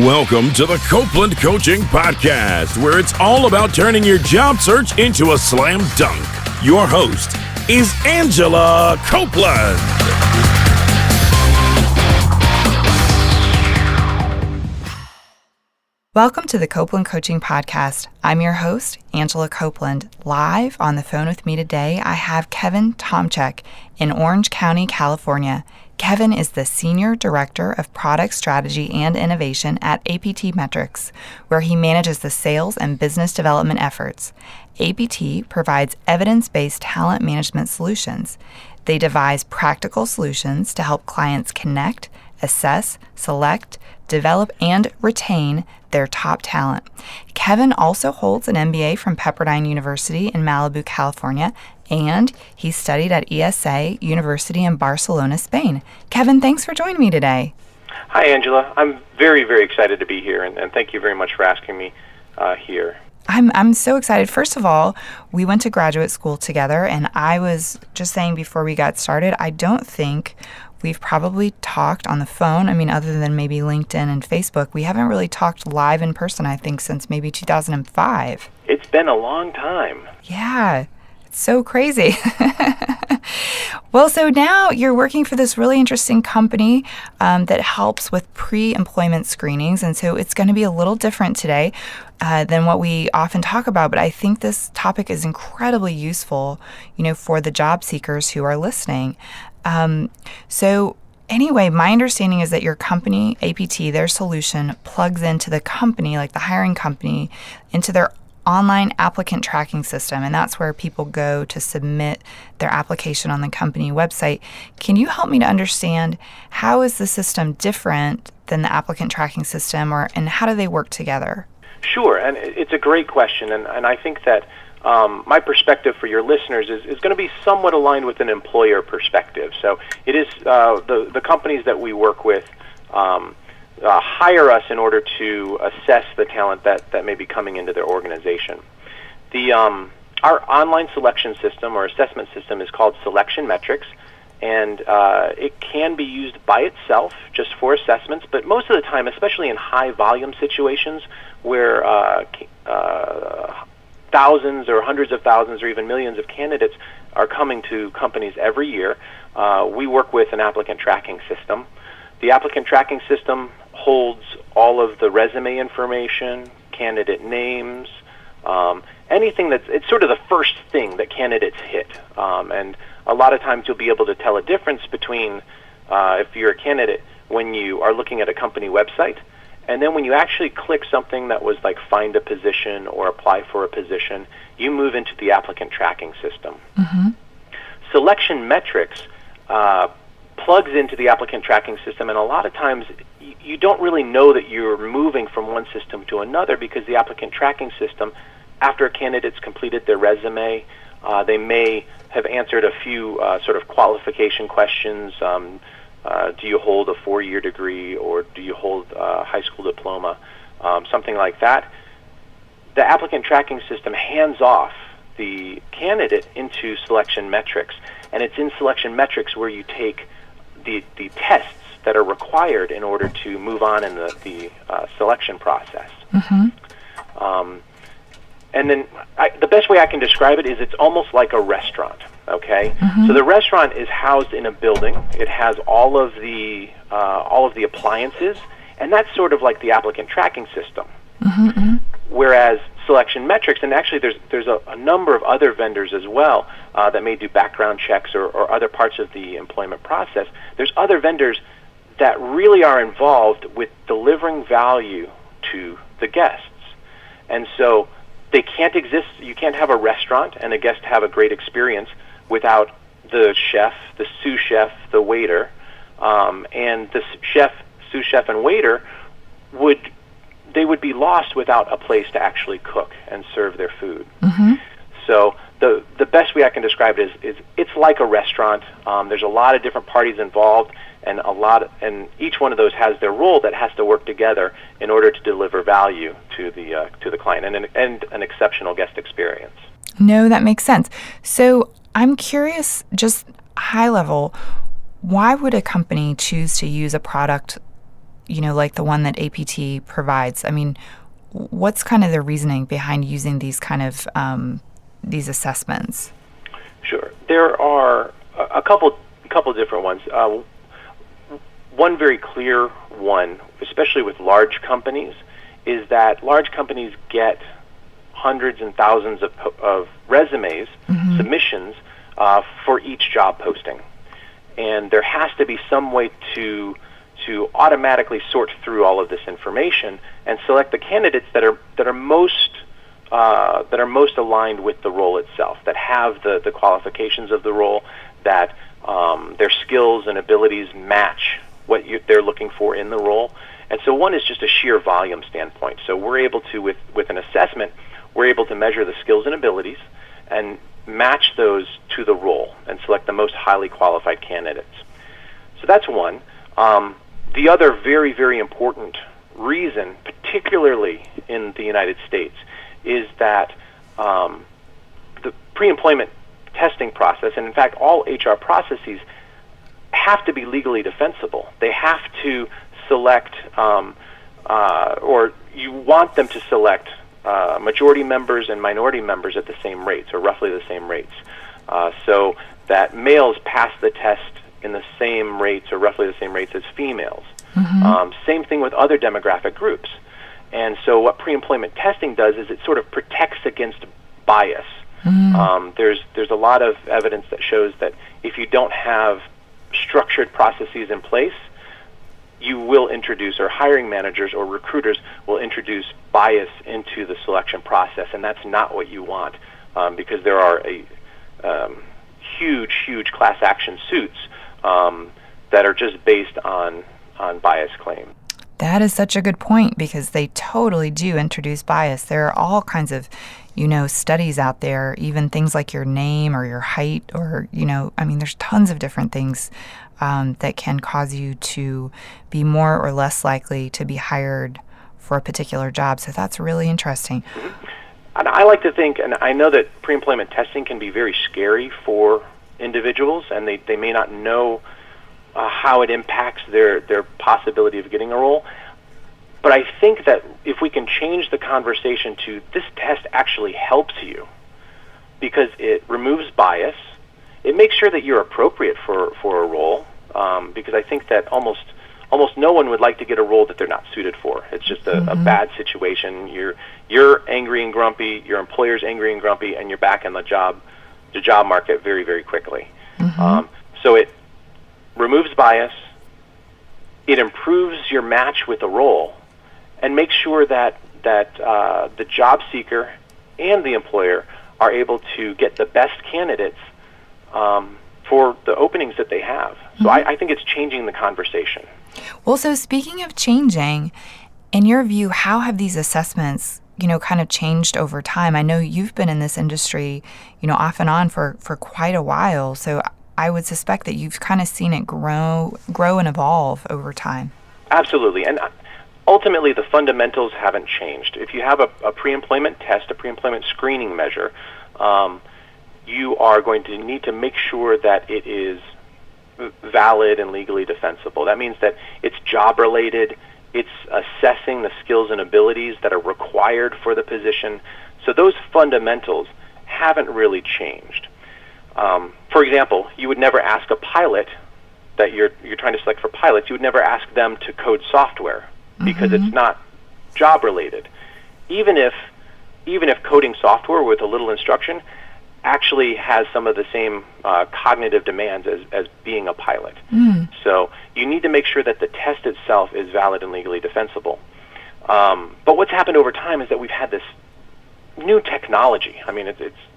Welcome to the Copeland Coaching Podcast, where it's all about turning your job search into a slam dunk. Your host is Angela Copeland. Welcome to the Copeland Coaching Podcast. I'm your host, Angela Copeland. Live on the phone with me today, I have Kevin Tomczak in Orange County, California. Kevin is the Senior Director of Product Strategy and Innovation at APT Metrics, where he manages the sales and business development efforts. APT provides evidence-based talent management solutions. They devise practical solutions to help clients connect, assess, select, develop, and retain their top talent. Kevin also holds an MBA from Pepperdine University in Malibu, California, and he studied at ESA University in Barcelona, Spain. Kevin, thanks for joining me today. Hi, Angela. I'm very, very excited to be here, and thank you very much for asking me here. I'm so excited. First of all, we went to graduate school together, and I was just saying before we got started, I don't think we've probably talked on the phone. I mean, other than maybe LinkedIn and Facebook, we haven't really talked live in person, I think, since maybe 2005. It's been a long time. Yeah, it's so crazy. Well, so now you're working for this really interesting company that helps with pre-employment screenings, and so it's going to be a little different today than what we often talk about, but I think this topic is incredibly useful, for the job seekers who are listening. So anyway, my understanding is that your company, APT, their solution plugs into the company, like the hiring company, into their online applicant tracking system, and that's where people go to submit their application on the company website. Can you help me to understand how is the system different than the applicant tracking system, and how do they work together? Sure, and it's a great question, and I think that my perspective for your listeners is going to be somewhat aligned with an employer perspective. So it is the companies that we work with hire us in order to assess the talent that may be coming into their organization. Our online selection system or assessment system is called Selection Metrics, and it can be used by itself just for assessments, but most of the time, especially in high volume situations where thousands or hundreds of thousands or even millions of candidates are coming to companies every year, we work with an applicant tracking system. The applicant tracking system holds all of the resume information, candidate names, anything it's sort of the first thing that candidates hit. And a lot of times you'll be able to tell a difference between if you're a candidate when you are looking at a company website and then when you actually click something that was like find a position or apply for a position, you move into the applicant tracking system. Mm-hmm. Selection Metrics plugs into the applicant tracking system, and a lot of times you don't really know that you're moving from one system to another because the applicant tracking system, after a candidate's completed their resume, they may have answered a few sort of qualification questions. Do you hold a 4-year degree, or do you hold a high school diploma, something like that. The applicant tracking system hands off the candidate into Selection Metrics, and it's in Selection Metrics where you take the tests that are required in order to move on in the selection process. Mm-hmm. And then the best way I can describe it is it's almost like a restaurant. Okay, mm-hmm. So the restaurant is housed in a building. It has all of the appliances, and that's sort of like the applicant tracking system. Mm-hmm. Whereas Selection Metrics, and actually there's a number of other vendors as well that may do background checks or other parts of the employment process. There's other vendors that really are involved with delivering value to the guests, and so they can't exist. You can't have a restaurant and a guest have a great experience without the chef, the sous chef, the waiter, and the chef, sous chef, and waiter would be lost without a place to actually cook and serve their food. Mm-hmm. So the best way I can describe it is it's like a restaurant. There's a lot of different parties involved, and each one of those has their role that has to work together in order to deliver value to the client and an exceptional guest experience. No, that makes sense. So I'm curious, just high level, why would a company choose to use a product like the one that APT provides? I mean, what's kind of the reasoning behind using these kind of these assessments? Sure. There are a couple different ones. One very clear one, especially with large companies, is that large companies get hundreds and thousands of resumes, submissions, for each job posting. And there has to be some way to automatically sort through all of this information and select the candidates that are most aligned with the role itself, that have the qualifications of the role, that their skills and abilities match what they're looking for in the role. And so one is just a sheer volume standpoint. So we're able to, with an assessment, we're able to measure the skills and abilities and match those to the role and select the most highly qualified candidates. So that's one. The other very, very important reason, particularly in the United States, is that the pre-employment testing process, and in fact all HR processes, have to be legally defensible. They have to select, or you want them to select majority members and minority members at the same rates, or roughly the same rates, so that males pass the test in the same rates, or roughly the same rates, as females. Same thing with other demographic groups. And so what pre-employment testing does is it sort of protects against bias. There's a lot of evidence that shows that if you don't have structured processes in place, you will introduce, or hiring managers or recruiters will introduce, bias into the selection process, and that's not what you want, because there are huge class action suits that are just based on bias claims. That is such a good point, because they totally do introduce bias. There are all kinds of, studies out there, even things like your name or your height, or, there's tons of different things that can cause you to be more or less likely to be hired for a particular job. So that's really interesting. And I like to think, and I know that pre-employment testing can be very scary for individuals, and they may not know how it impacts their possibility of getting a role. But I think that if we can change the conversation to, this test actually helps you because it removes bias, it makes sure that you're appropriate for a role, because I think that almost no one would like to get a role that they're not suited for. It's just a bad situation. You're angry and grumpy, your employer's angry and grumpy, and you're back in the job market very, very quickly. So it removes bias, it improves your match with the role, and makes sure that the job seeker and the employer are able to get the best candidates for the openings that they have. So I think it's changing the conversation. Well, so speaking of changing, in your view, how have these assessments, kind of changed over time? I know you've been in this industry, off and on for quite a while. So I would suspect that you've kind of seen it grow and evolve over time. Absolutely. And ultimately, the fundamentals haven't changed. If you have a pre-employment test, a pre-employment screening measure, you are going to need to make sure that it is valid and legally defensible. That means that it's job-related, it's assessing the skills and abilities that are required for the position. So those fundamentals haven't really changed. For example, you would never ask a pilot that you're trying to select for pilots, you would never ask them to code software because it's not job-related. Even if coding software with a little instruction actually has some of the same cognitive demands as being a pilot. So you need to make sure that the test itself is valid and legally defensible. But what's happened over time is that we've had this new technology. I mean,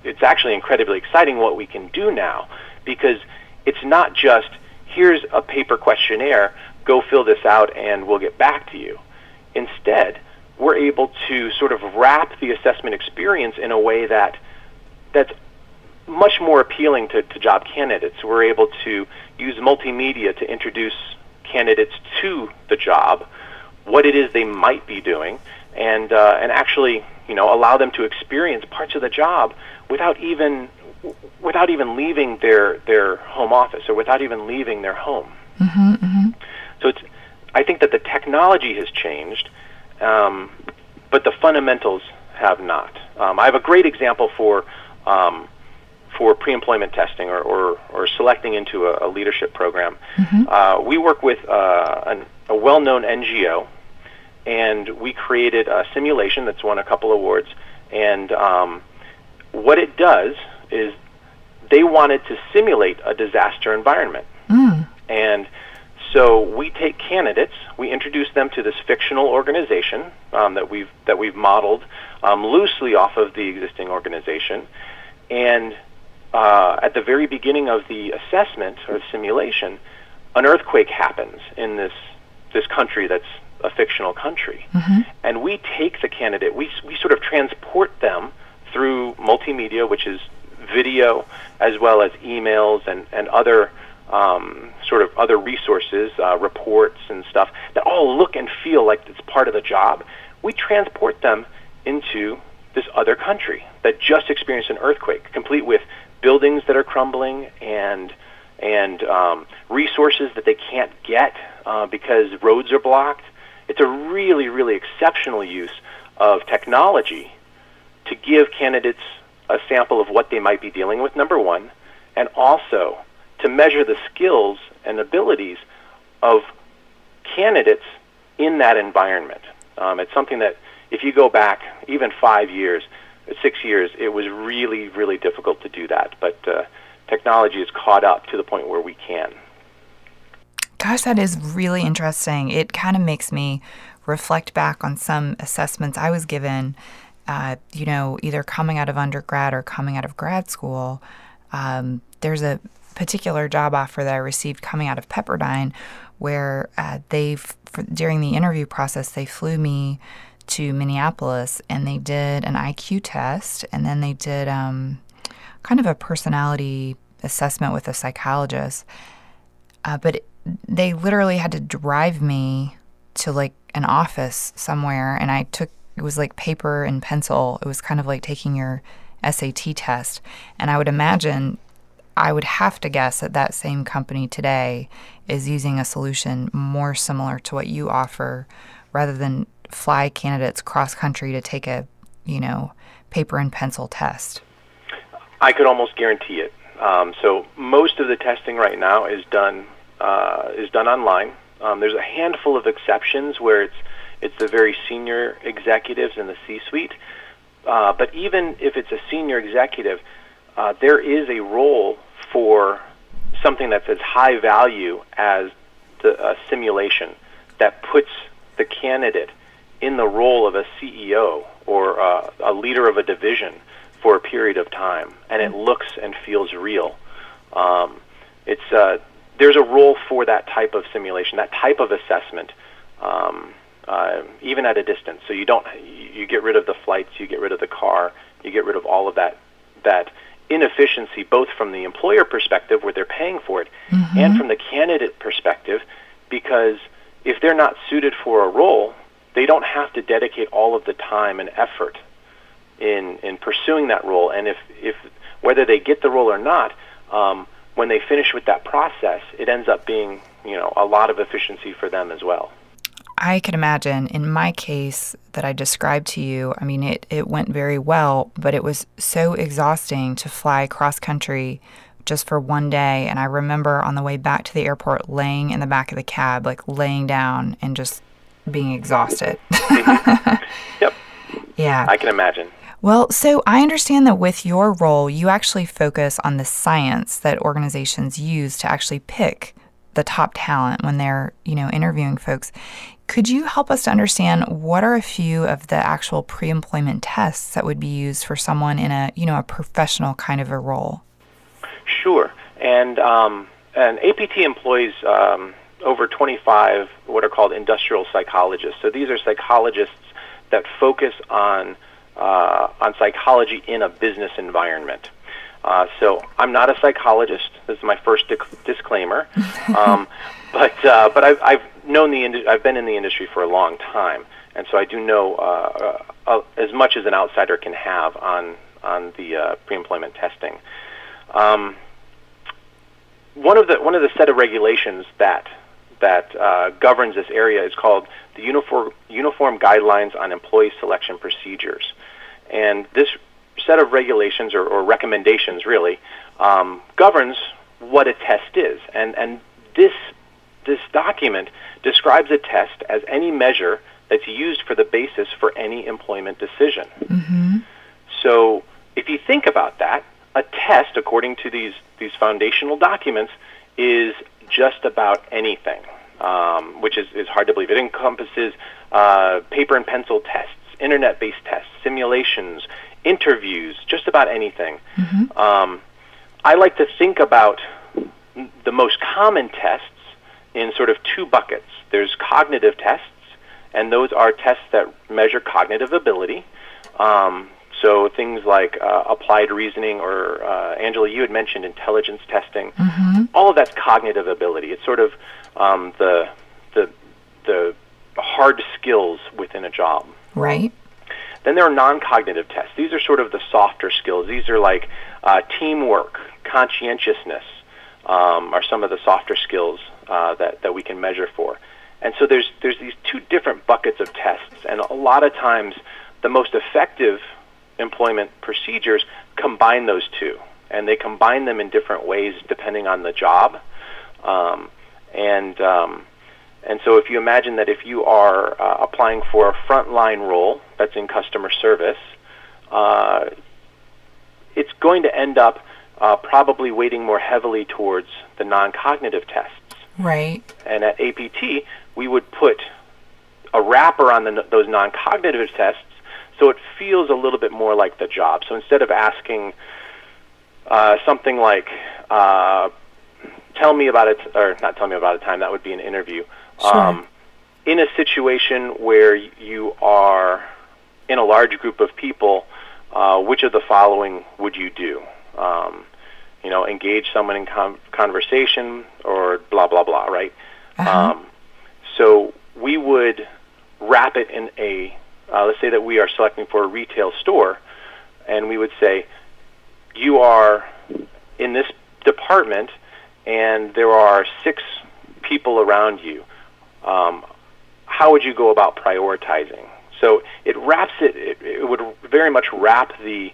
it's actually incredibly exciting what we can do now, because it's not just, here's a paper questionnaire, go fill this out and we'll get back to you. Instead, we're able to sort of wrap the assessment experience in a way that's much more appealing to job candidates. We're able to use multimedia to introduce candidates to the job, what it is they might be doing, and actually, allow them to experience parts of the job without even leaving their home office, or without even leaving their home. So I think that the technology has changed, but the fundamentals have not. I have a great example for pre-employment testing or selecting into a leadership program. We work with a well-known NGO, and we created a simulation that's won a couple awards. And what it does is they wanted to simulate a disaster environment. And so we take candidates, we introduce them to this fictional organization that we've modeled loosely off of the existing organization, and at the very beginning of the assessment or simulation, an earthquake happens in this country that's a fictional country. And we take the candidate, we sort of transport them through multimedia, which is video, as well as emails and other sort of other resources, reports and stuff that all look and feel like it's part of the job. We transport them into this other country that just experienced an earthquake, complete with buildings that are crumbling and resources that they can't get because roads are blocked. It's a really, really exceptional use of technology to give candidates a sample of what they might be dealing with, number one, and also to measure the skills and abilities of candidates in that environment. It's something that if you go back even 5 years, 6 years, it was really, really difficult to do that. But technology has caught up to the point where we can. Gosh, that is really interesting. It kind of makes me reflect back on some assessments I was given, either coming out of undergrad or coming out of grad school. There's a particular job offer that I received coming out of Pepperdine where during the interview process, they flew me to Minneapolis and they did an IQ test, and then they did kind of a personality assessment with a psychologist. But they literally had to drive me to like an office somewhere, and it was like paper and pencil. It was kind of like taking your SAT test. And I would imagine, I would have to guess that same company today is using a solution more similar to what you offer, rather than fly candidates cross-country to take a, paper and pencil test. I could almost guarantee it. So most of the testing right now is done online. There's a handful of exceptions where it's the very senior executives in the C-suite. But even if it's a senior executive, there is a role for something that's as high value as a simulation that puts the candidate in the role of a CEO or a leader of a division for a period of time, and it looks and feels real. There's a role for that type of simulation, that type of assessment, even at a distance. So you get rid of the flights, you get rid of the car, you get rid of all of that inefficiency, both from the employer perspective where they're paying for it, and from the candidate perspective, because if they're not suited for a role, they don't have to dedicate all of the time and effort in pursuing that role. And if whether they get the role or not, when they finish with that process, it ends up being a lot of efficiency for them as well. I can imagine in my case that I described to you, I mean, it went very well, but it was so exhausting to fly cross country just for one day. And I remember on the way back to the airport laying in the back of the cab, like laying down and just being exhausted. Yep. Yeah. I can imagine. Well, so I understand that with your role, you actually focus on the science that organizations use to actually pick the top talent when they're, interviewing folks. Could you help us to understand what are a few of the actual pre-employment tests that would be used for someone in a professional kind of a role? Sure. And APT employs over 25 what are called industrial psychologists. So these are psychologists that focus on psychology in a business environment. So I'm not a psychologist. This is my first disclaimer. But I've been in the industry for a long time, and so I do know as much as an outsider can have on the pre-employment testing. One of the set of regulations that governs this area is called the Uniform Guidelines on Employee Selection Procedures. And this set of regulations or recommendations really governs what a test is. And this document describes a test as any measure that's used for the basis for any employment decision. Mm-hmm. So if you think about that, a test, according to these foundational documents, is just about anything, which is hard to believe. It encompasses paper and pencil tests, internet-based tests, simulations, interviews, just about anything. Mm-hmm. I like to think about the most common tests in sort of two buckets. There's cognitive tests, and those are tests that measure cognitive ability. So things like applied reasoning, or Angela, you had mentioned intelligence testing. Mm-hmm. All of that's cognitive ability. It's sort of the hard skills within a job. Right. Then there are non-cognitive tests. These are sort of the softer skills. These are like teamwork, conscientiousness, are some of the softer skills that we can measure for. And so there's these two different buckets of tests, and a lot of times the most effective employment procedures combine those two, and they combine them in different ways depending on the job. And so if you imagine that if you are applying for a frontline role that's in customer service, it's going to end up probably weighting more heavily towards the non-cognitive tests. Right. And at APT, we would put a wrapper on those non-cognitive tests so it feels a little bit more like the job. So instead of asking something like, tell me about it, or not tell me about a time, that would be an interview. Sure. In a situation where you are in a large group of people, which of the following would you do? Engage someone in conversation, or blah, blah, blah, right? Uh-huh. So we would wrap it in a, let's say that we are selecting for a retail store, and we would say, you are in this department, and there are 6 people around you. How would you go about prioritizing? So it wraps it would very much wrap the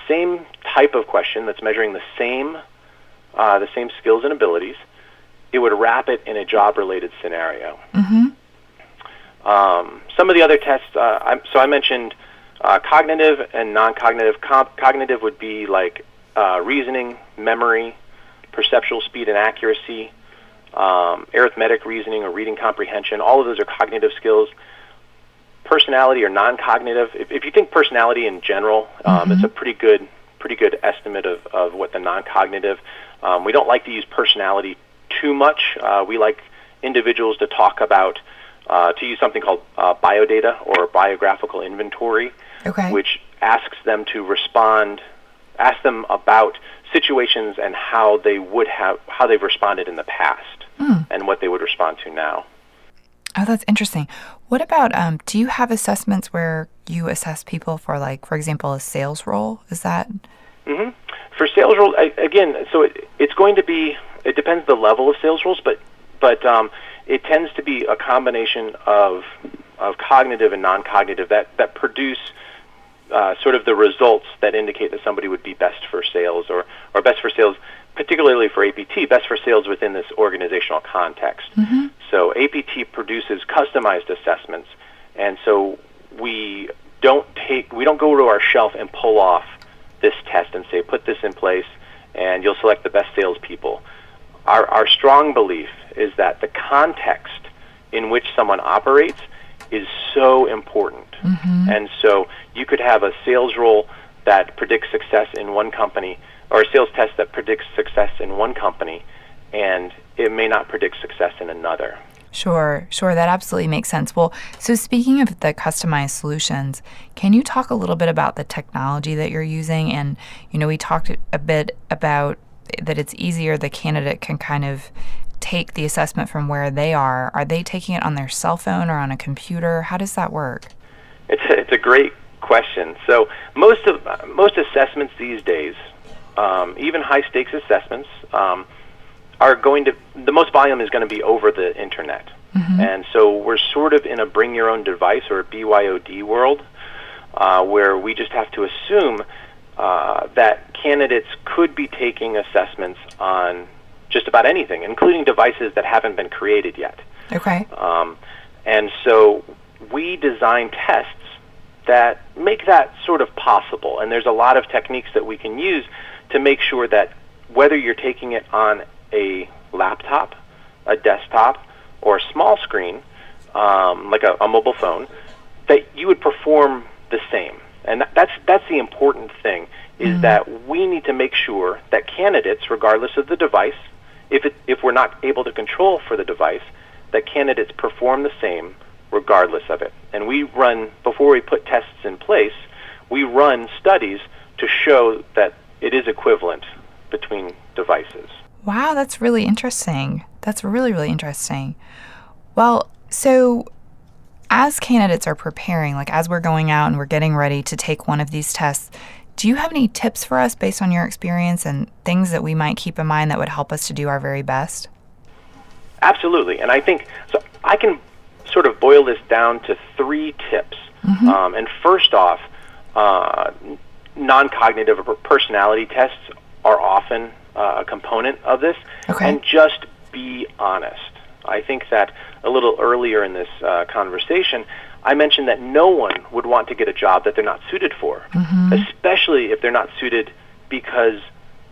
same type of question that's measuring the same skills and abilities. It would wrap it in a job-related scenario. Mm-hmm. Some of the other tests, so I mentioned cognitive and non-cognitive. Cognitive would be like reasoning, memory, perceptual speed and accuracy, arithmetic reasoning or reading comprehension. All of those are cognitive skills. Personality or non-cognitive. If you think personality in general, Mm-hmm. it's a pretty good estimate of what the non-cognitive. We don't like to use personality too much. We like individuals to talk about, to use something called biodata or biographical inventory, Okay. which asks them to ask them about situations and how they've responded in the past and what they would respond to now. Oh, that's interesting. What about, do you have assessments where you assess people for, like, for example, a sales role? Is that? Mm-hmm. For sales roles, again, so it's going to be, it depends the level of sales roles, but it tends to be a combination of cognitive and non-cognitive that produce sort of the results that indicate that somebody would be best for sales or best for sales, particularly for APT, best for sales within this organizational context. Mm-hmm. So APT produces customized assessments, and so we don't go to our shelf and pull off this test and say, put this in place and you'll select the best salespeople. Our strong belief is that the context in which someone operates is so important. Mm-hmm. And so you could have a sales role that predicts success in one company, or a sales test that predicts success in one company, and it may not predict success in another. Sure. That absolutely makes sense. Well, so speaking of the customized solutions, can you talk a little bit about the technology that you're using? And, we talked a bit about that it's easier, the candidate can kind of take the assessment from where they are. Are they taking it on their cell phone or on a computer? How does that work? It's a great question. So most assessments these days, even high stakes assessments, are going to the most volume is going to be over the internet. And so we're sort of in a bring your own device, or a BYOD world, where we just have to assume that candidates could be taking assessments on just about anything, including devices that haven't been created yet. Okay. And so we design tests that make that sort of possible. And there's a lot of techniques that we can use to make sure that whether you're taking it on a laptop, a desktop, or a small screen, like a mobile phone, that you would perform the same. And that's the important thing, is that we need to make sure that candidates, regardless of the device, if we're not able to control for the device, that candidates perform the same regardless of it. And we run, before we put tests in place, we run studies to show that it is equivalent between devices. Wow, that's really interesting. That's really, really interesting. Well, so as candidates are preparing, like as we're going out and we're getting ready to take one of these tests, do you have any tips for us based on your experience and things that we might keep in mind that would help us to do our very best? Absolutely. And I think, so I can sort of boil this down to 3 tips. And first off, non-cognitive or personality tests are often a component of this. Okay. And just be honest. I think that a little earlier in this conversation, I mentioned that no one would want to get a job that they're not suited for, especially if they're not suited because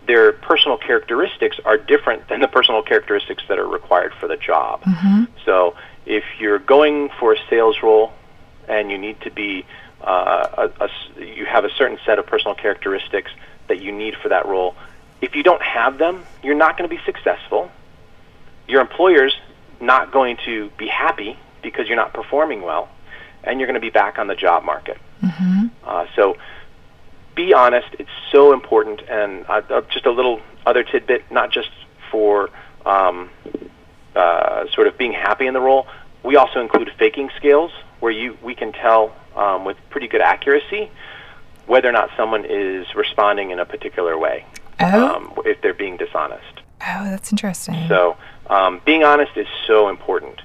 their personal characteristics are different than the personal characteristics that are required for the job. So if you're going for a sales role and you need to be, you have a certain set of personal characteristics that you need for that role, if you don't have them, you're not going to be successful. Your employer's not going to be happy because you're not performing well, and you're going to be back on the job market. So be honest. It's so important. And just a little other tidbit, not just for sort of being happy in the role, we also include faking scales where we can tell with pretty good accuracy whether or not someone is responding in a particular way, if they're being dishonest. Oh, that's interesting. So being honest is so important.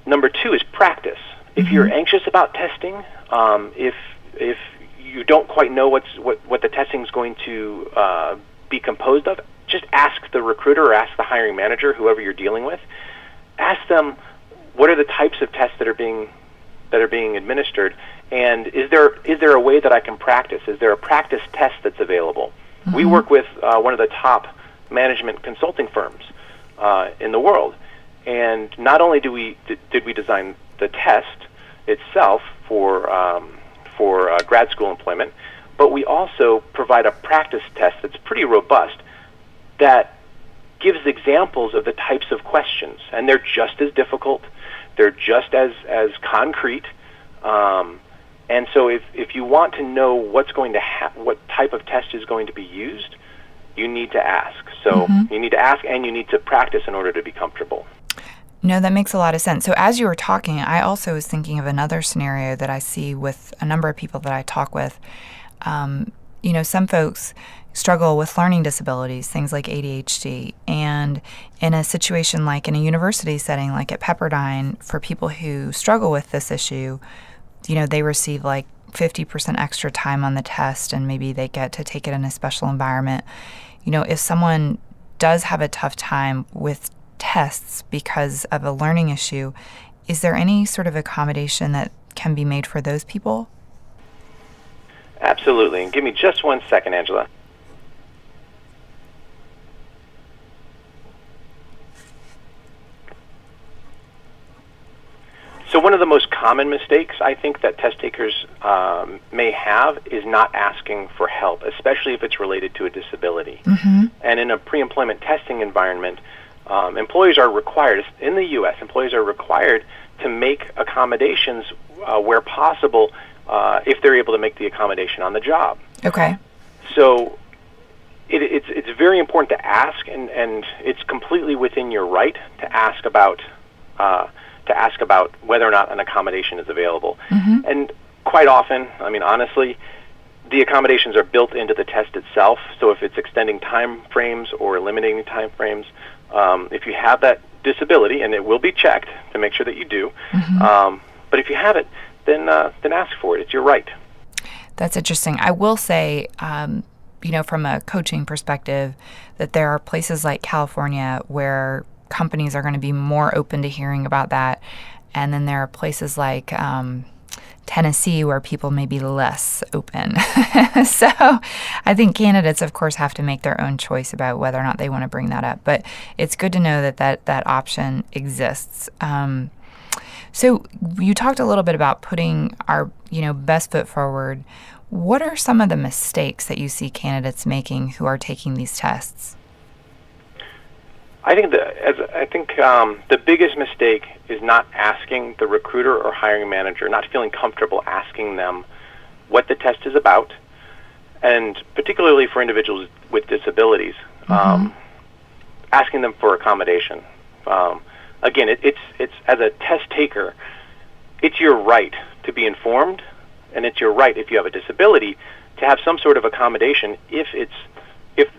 Number 2 is practice. If you're anxious about testing, if you don't quite know what the testing is going to be composed of, just ask the recruiter or ask the hiring manager, whoever you're dealing with. Ask them, what are the types of tests that are being administered, and is there a way that I can practice? Is there a practice test that's available? We work with one of the top management consulting firms in the world, and not only did we design the test itself for grad school employment, but we also provide a practice test that's pretty robust that gives examples of the types of questions, and they're just as difficult, they're just as concrete, and so if you want to know what type of test is going to be used, you need to ask. So you need to ask, and you need to practice in order to be comfortable. No, that makes a lot of sense. So as you were talking, I also was thinking of another scenario that I see with a number of people that I talk with. Some folks struggle with learning disabilities, things like ADHD. And in a situation like in a university setting, like at Pepperdine, for people who struggle with this issue, they receive like 50% extra time on the test, and maybe they get to take it in a special environment. If someone does have a tough time with tests because of a learning issue, is there any sort of accommodation that can be made for those people? Absolutely. And give me just 1 second, Angela. So one of the most common mistakes I think that test takers may have is not asking for help, especially if it's related to a disability. And in a pre-employment testing environment, employers are required, in the U.S., employees are required to make accommodations where possible if they're able to make the accommodation on the job. Okay. So it's very important to ask, and it's completely within your right to ask about whether or not an accommodation is available. And quite often, honestly, the accommodations are built into the test itself. So if it's extending time frames or eliminating time frames, If you have that disability, and it will be checked to make sure that you do, but if you have it, then ask for it. It's your right. That's interesting. I will say, from a coaching perspective, that there are places like California where companies are going to be more open to hearing about that. And then there are places like Tennessee where people may be less open. So I think candidates, of course, have to make their own choice about whether or not they want to bring that up. But it's good to know that option exists. So you talked a little bit about putting our, best foot forward. What are some of the mistakes that you see candidates making who are taking these tests? I think the biggest mistake is not asking the recruiter or hiring manager, not feeling comfortable asking them what the test is about, and particularly for individuals with disabilities, asking them for accommodation. Again, it's as a test taker, it's your right to be informed, and it's your right, if you have a disability, to have some sort of accommodation if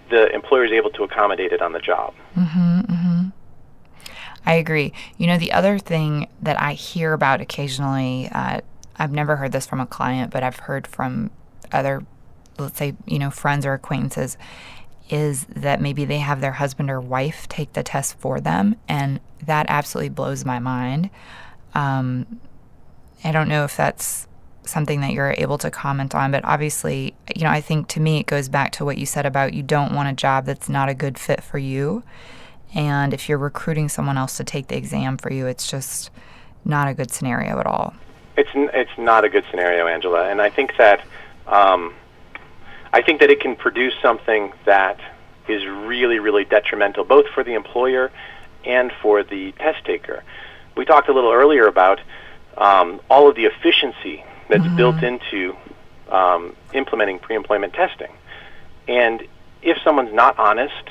the employer is able to accommodate it on the job. I agree. The other thing that I hear about occasionally, I've never heard this from a client, but I've heard from other, let's say, friends or acquaintances, is that maybe they have their husband or wife take the test for them, and that absolutely blows my mind. I don't know if that's something that you're able to comment on, but obviously, I think to me it goes back to what you said about you don't want a job that's not a good fit for you. And if you're recruiting someone else to take the exam for you, it's just not a good scenario at all. It's not a good scenario, Angela, and I think that it can produce something that is really, really detrimental, both for the employer and for the test taker. We talked a little earlier about all of the efficiency that's built into implementing pre-employment testing. And if someone's not honest,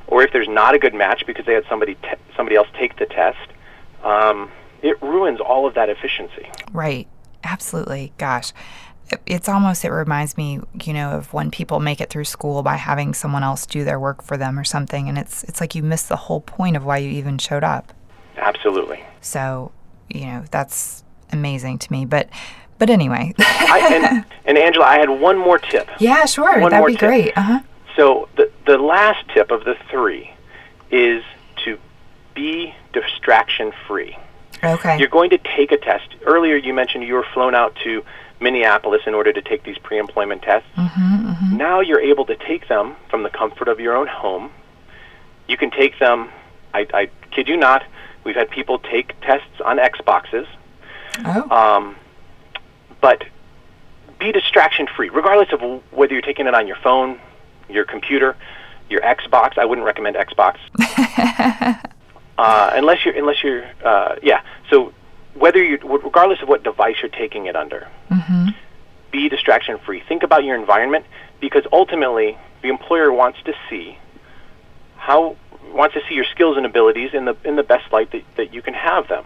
or if there's not a good match because they had somebody else take the test, it ruins all of that efficiency. Right. Absolutely. Gosh. It reminds me, of when people make it through school by having someone else do their work for them or something, and it's like you miss the whole point of why you even showed up. Absolutely. So, that's amazing to me. But anyway. and Angela, I had one more tip. Yeah, sure. That'd be great. So the last tip of the 3 is to be distraction-free. Okay. You're going to take a test. Earlier you mentioned you were flown out to Minneapolis in order to take these pre-employment tests. Now you're able to take them from the comfort of your own home. You can take them, I kid you not, we've had people take tests on Xboxes. Oh. But be distraction-free, regardless of whether you're taking it on your phone, your computer, your Xbox. I wouldn't recommend Xbox. Unless you're So regardless of what device you're taking it under, be distraction-free. Think about your environment, because ultimately the employer wants to see your skills and abilities in the best light that you can have them.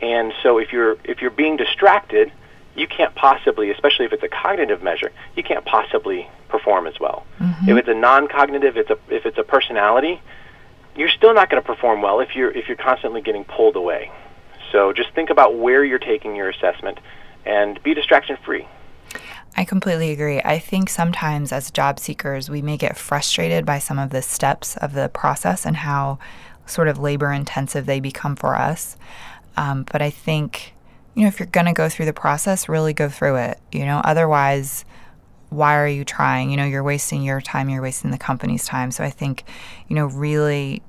And so if you're being distracted, you can't possibly, especially if it's a cognitive measure, you can't possibly perform as well. If it's a non-cognitive, if it's a personality, you're still not going to perform well if you're constantly getting pulled away. So just think about where you're taking your assessment and be distraction-free. I completely agree. I think sometimes as job seekers, we may get frustrated by some of the steps of the process and how sort of labor-intensive they become for us. But I think, if you're going to go through the process, really go through it. Otherwise, why are you trying? You're wasting your time, you're wasting the company's time. So I think, really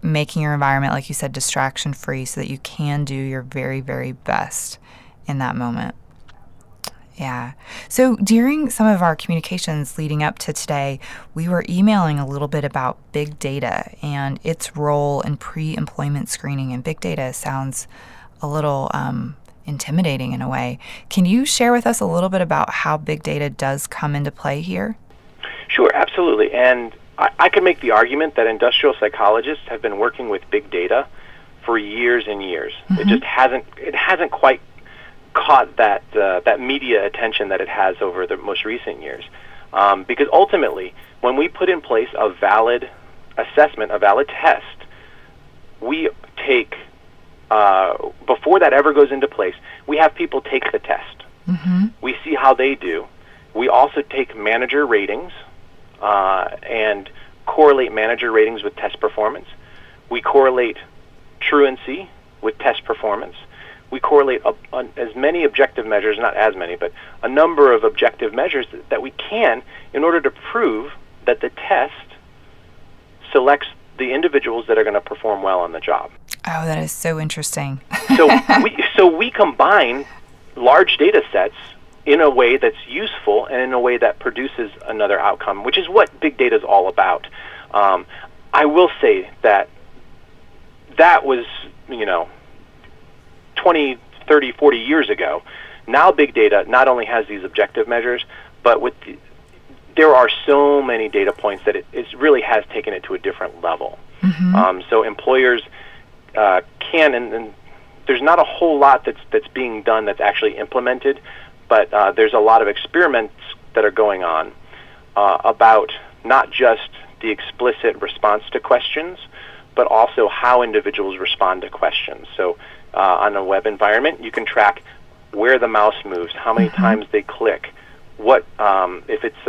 making your environment, like you said, distraction-free so that you can do your very, very best in that moment. Yeah. So during some of our communications leading up to today, we were emailing a little bit about big data and its role in pre-employment screening. And big data sounds a little intimidating in a way. Can you share with us a little bit about how big data does come into play here? Sure, absolutely. And I can make the argument that industrial psychologists have been working with big data for years and years. It just hasn't quite caught that media attention that it has over the most recent years. Because ultimately, when we put in place a valid assessment, a valid test, we take, before that ever goes into place, we have people take the test. Mm-hmm. We see how they do. We also take manager ratings and correlate manager ratings with test performance. We correlate truancy with test performance. We correlate as many objective measures, not as many, but a number of objective measures that we can in order to prove that the test selects the individuals that are going to perform well on the job. Oh, that is so interesting. So we combine large data sets in a way that's useful and in a way that produces another outcome, which is what big data is all about. I will say that was, 20, 30, 40 years ago. Now big data not only has these objective measures, but there are so many data points that it really has taken it to a different level. Mm-hmm. So employers can, and there's not a whole lot that's being done that's actually implemented, but there's a lot of experiments that are going on about not just the explicit response to questions, but also how individuals respond to questions. So on a web environment, you can track where the mouse moves, how many times they click, what if it's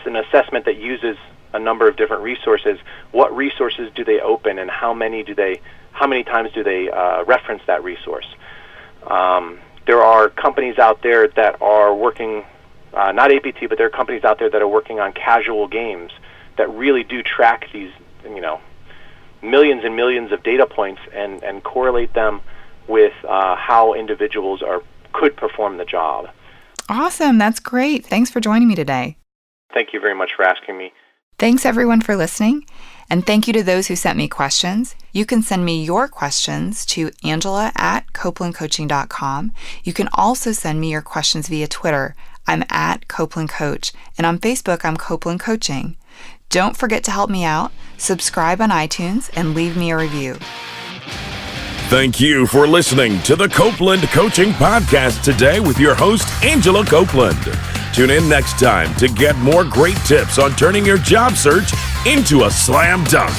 an assessment that uses a number of different resources, what resources do they open, and how many times do they reference that resource. There are companies out there that are working, not APT, but there are companies out there that are working on casual games that really do track these, millions and millions of data points and correlate them with how individuals could perform the job. Awesome. That's great. Thanks for joining me today. Thank you very much for asking me. Thanks, everyone, for listening. And thank you to those who sent me questions. You can send me your questions to angela@copelandcoaching.com. You can also send me your questions via Twitter. I'm @CopelandCoach. And on Facebook, I'm Copeland Coaching. Don't forget to help me out. Subscribe on iTunes and leave me a review. Thank you for listening to the Copeland Coaching Podcast today with your host, Angela Copeland. Tune in next time to get more great tips on turning your job search into a slam dunk.